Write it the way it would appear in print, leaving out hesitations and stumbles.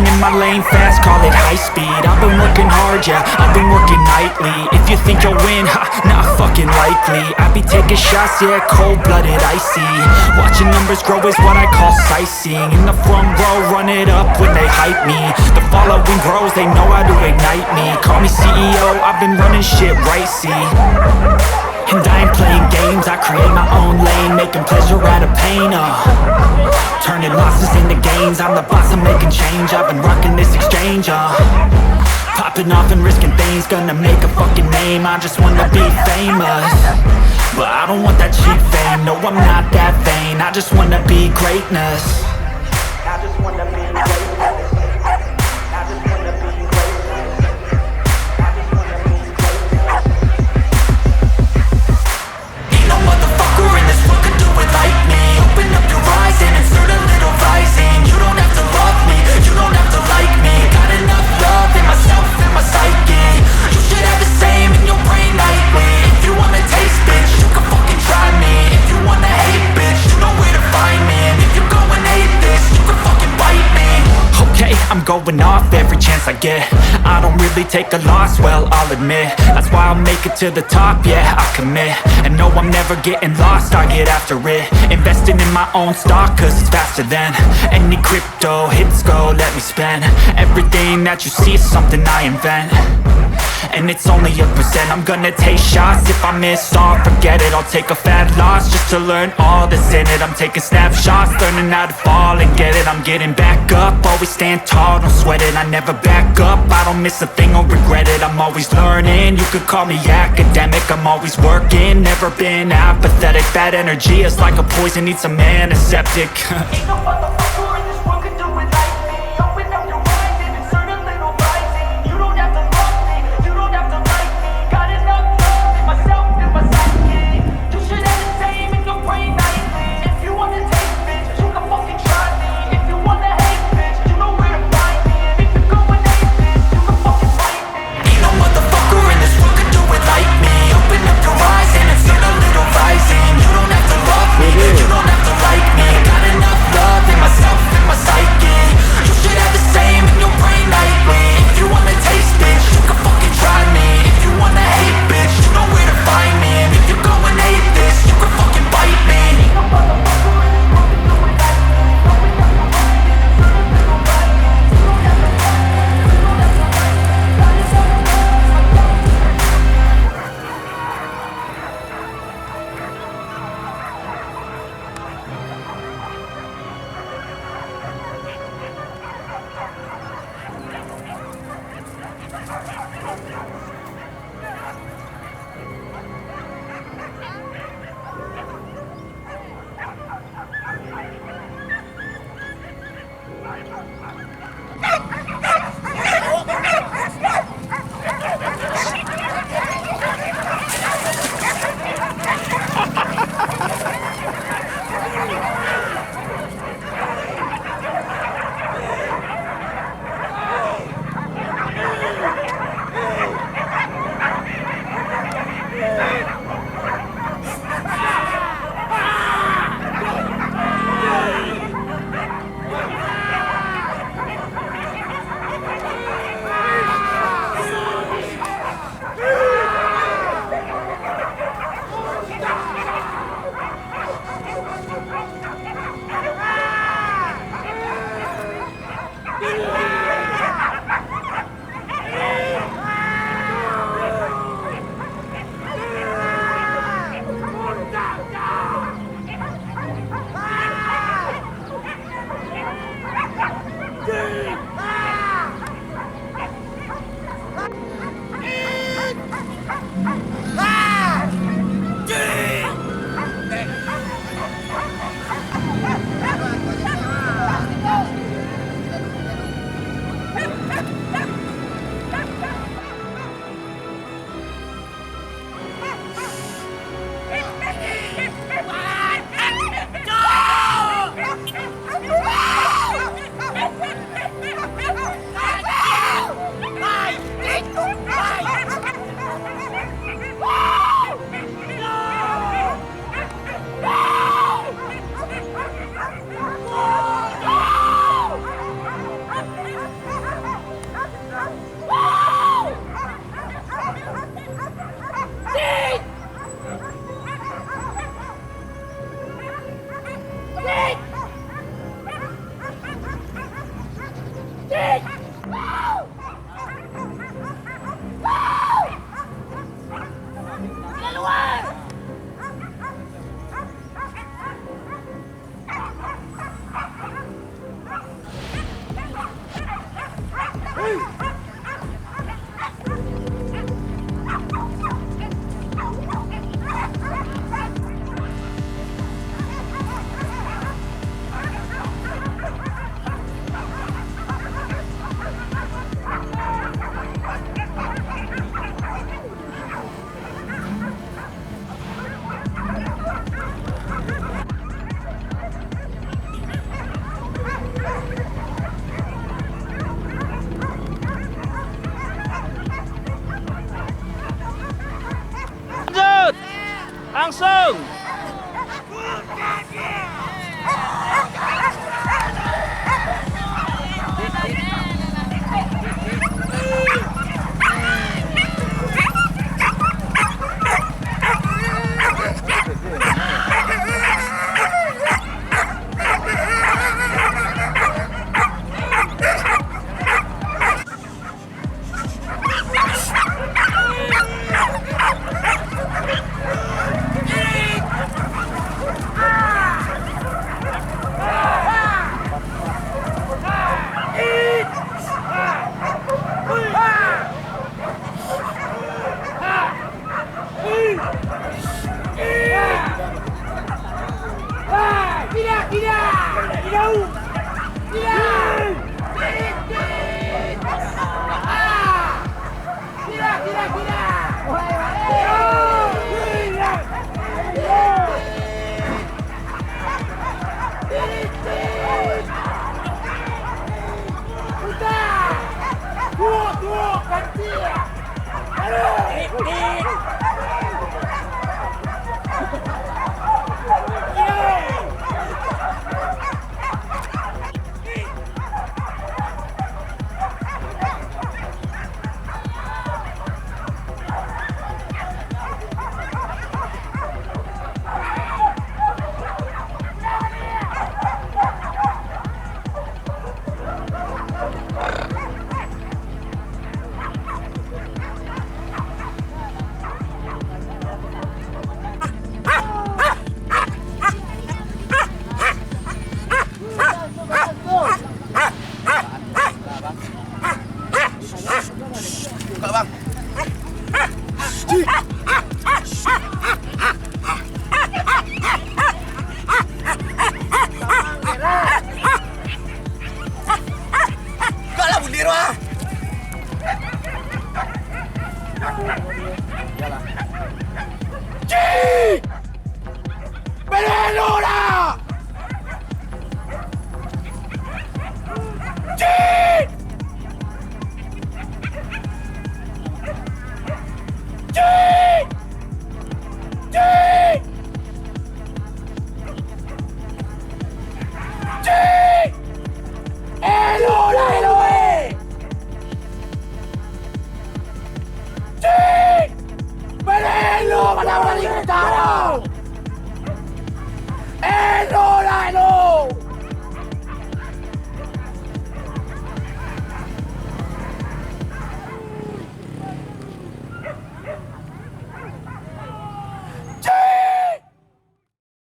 Moving in my lane fast, call it high speed. I've been working hard, yeah, I've been working nightly. If you think you'll win, ha, not fucking likely. I be taking shots, yeah, cold-blooded, icy. Watching numbers grow is what I call sightseeing. In the front row, run it up when they hype me. The following grows, they know how to ignite me. Call me CEO, I've been running shit right, see. And I ain't playing games, I create my own lane, making pleasure out of pain, turning losses into gains, I'm the boss, I'm making change, I've been rocking this exchange, popping off and risking things, gonna make a fucking name, I just wanna be famous. But I don't want that cheap fame, no I'm not that vain, I just wanna be greatness. I just wanna be greatness. I'm going off every chance I get. I don't really take a loss, well, I'll admit. That's why I'll make it to the top, yeah, I commit. And no, I'm never getting lost, I get after it. Investing in my own stock, cause it's faster than any crypto hits go, let me spend. Everything that you see is something I invent. And it's only a percent, I'm gonna take shots. If I miss all, forget it, I'll take a fat loss just to learn all that's in it. I'm taking snapshots, learning how to fall and get it. I'm getting back up, always stand tall, don't sweat it. I never back up, I don't miss a thing or regret it. I'm always learning, you could call me academic. I'm always working, never been apathetic. Bad energy is like a poison, needs some antiseptic. Ain't no motherfucker in this world can do it like me. Open up your mind and insert a little rising. You don't have to love me, you don't have to like me. Got enough love in myself and my psyche. You should have the same in your brain nightly. If you wanna take bitch, you can fucking try me. If you wanna hate bitch, you know where to find me. And if you're going hate bitch, you can fucking fight me. Ain't no motherfucker in this world can do it like me. Open up your eyes and insert a little rising. You don't have to love me, you don't have to like me. Got enough love in myself and my psyche. You should have the same in your brain nightly. If you wanna taste bitch, you can fucking try me. If you wanna hate bitch, you know where to find me. And if you're going hate this, you can fucking bite me. Ain't no motherfucker in this world can do it like me. Open up your mind and insert a little rising. You don't have to love me, you don't have to like me. Got enough love in myself. Langsung. Elo!